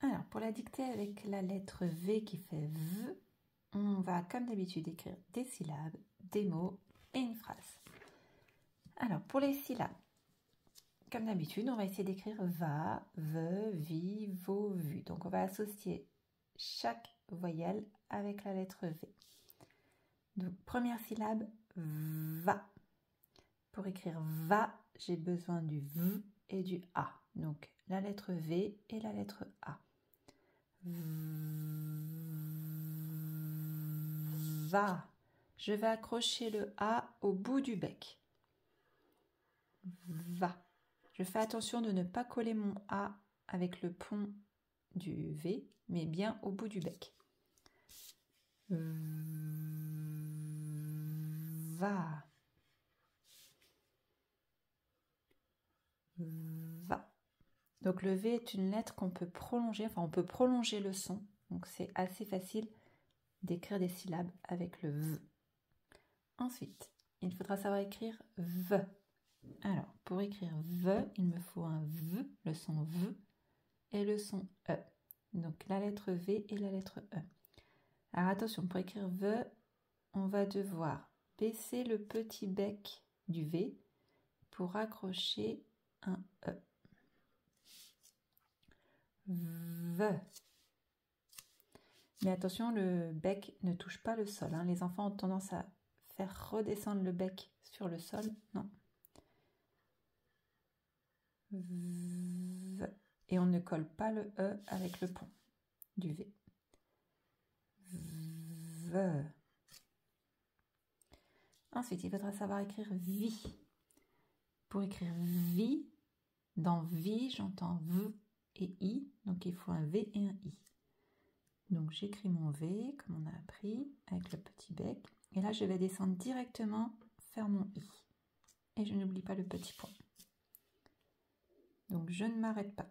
Alors, pour la dicter avec la lettre V qui fait V, on va comme d'habitude écrire des syllabes, des mots et une phrase. Alors, pour les syllabes, comme d'habitude, on va essayer d'écrire va, ve, vi, vo, vu. Donc, on va associer chaque voyelle avec la lettre V. Donc, première syllabe, va. Pour écrire va, j'ai besoin du V et du A. Donc, la lettre V et la lettre A. Va. Je vais accrocher le A au bout du bec. Va. Je fais attention de ne pas coller mon A avec le pont du V, mais bien au bout du bec. Va. Va. Donc le V est une lettre qu'on peut prolonger, enfin on peut prolonger le son. Donc c'est assez facile d'écrire des syllabes avec le V. Ensuite, il faudra savoir écrire V. Alors, pour écrire V, il me faut un V, le son V, et le son E. Donc la lettre V et la lettre E. Alors attention, pour écrire V, on va devoir baisser le petit bec du V pour accrocher un E. V. Mais attention, le bec ne touche pas le sol. Hein. Les enfants ont tendance à faire redescendre le bec sur le sol. Non. V. Et on ne colle pas le E avec le pont du V. V. Ensuite, il faudra savoir écrire vie. Pour écrire vie, dans vie, j'entends V et I. Donc, il faut un V et un I. Donc, j'écris mon V, comme on a appris, avec le petit bec. Et là, je vais descendre directement faire mon I. Et je n'oublie pas le petit point. Donc, je ne m'arrête pas.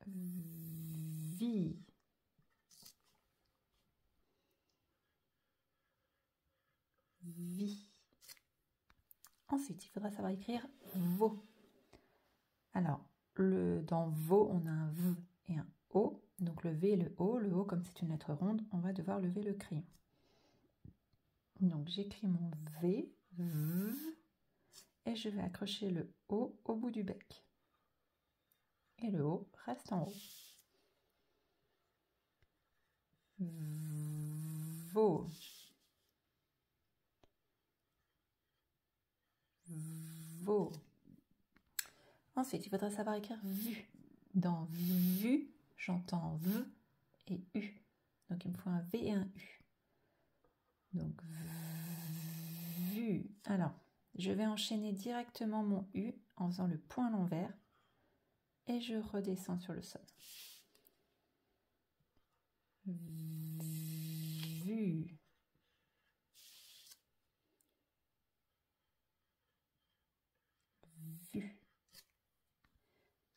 Vie. Vie. Ensuite, il faudra savoir écrire vo. Alors, dans vo, on a un V et un O. Donc, le V et le O. Le O, comme c'est une lettre ronde, on va devoir lever le crayon. Donc, j'écris mon V, V, et je vais accrocher le O au bout du bec. Et le O reste en haut. Vo. Vo. Ensuite, il faudra savoir écrire vu. Dans vu, j'entends V et U. Donc, il me faut un V et un U. Donc, vu. Alors, je vais enchaîner directement mon U en faisant le point à l'envers et je redescends sur le sol. Vu. Vu.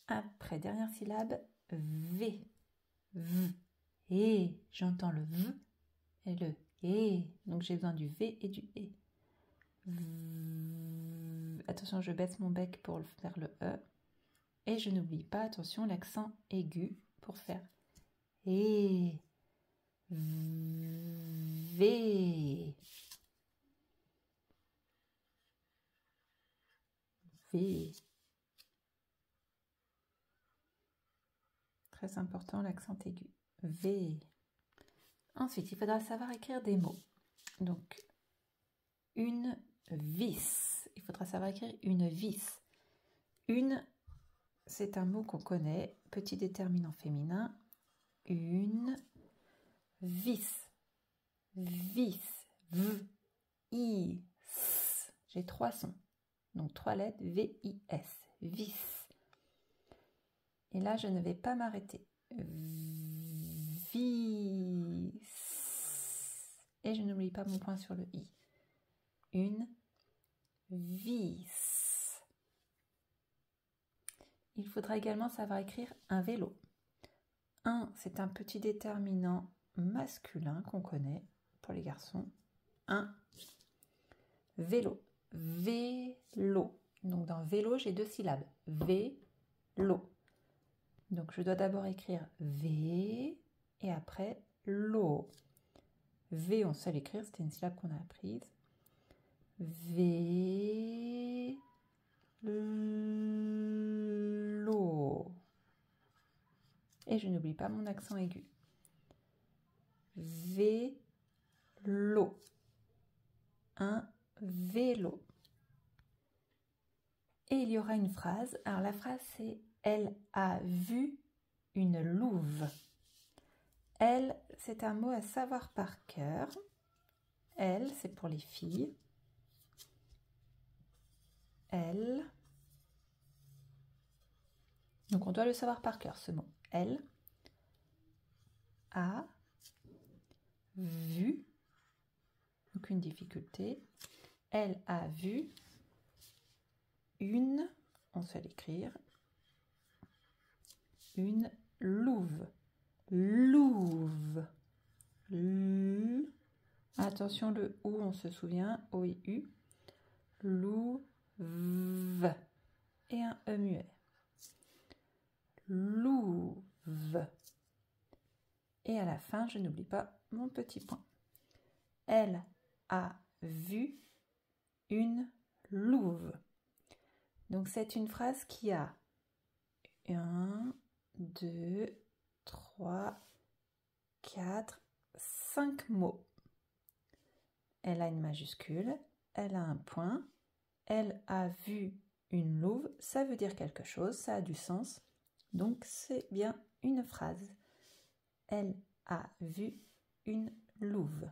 Après, dernière syllabe, V. V. Et j'entends le V et le E. Donc, j'ai besoin du V et du E. Attention, je baisse mon bec pour faire le E. Et je n'oublie pas, attention, l'accent aigu pour faire E. V. V. Très important, l'accent aigu. V. Ensuite, il faudra savoir écrire des mots. Donc, une vis. Il faudra savoir écrire une vis. Une, c'est un mot qu'on connaît, petit déterminant féminin. Une vis. Vis. V. I. S. J'ai 3 sons. Donc 3 lettres. V. I. S. Vis. Et là, je ne vais pas m'arrêter. Vis. Et je n'oublie pas mon point sur le I. Une vis. Il faudra également savoir écrire un vélo. Un, c'est un petit déterminant masculin qu'on connaît pour les garçons. Un vélo. Vélo. Donc dans vélo, j'ai 2 syllabes. Vélo. Donc je dois d'abord écrire V et après l'eau. V, on sait l'écrire, c'était une syllabe qu'on a apprise. V, l'eau. Et je n'oublie pas mon accent aigu. Vélo. Un vélo. Et il y aura une phrase. Alors la phrase c'est « Elle a vu une louve ». Elle, c'est un mot à savoir par cœur. Elle, c'est pour les filles. Elle. Donc on doit le savoir par cœur, ce mot. Elle a vu, aucune difficulté, elle a vu une, on sait l'écrire, une louve. Louve. Attention, le OU, on se souvient, O et U. Louve. Et un E muet. Louve. Et à la fin, je n'oublie pas mon petit point. Elle a vu une louve. Donc c'est une phrase qui a 1, 2, 3, 4, 5 mots. Elle a une majuscule, elle a un point, elle a vu une louve, ça veut dire quelque chose, ça a du sens, donc c'est bien une phrase. Elle a vu une louve.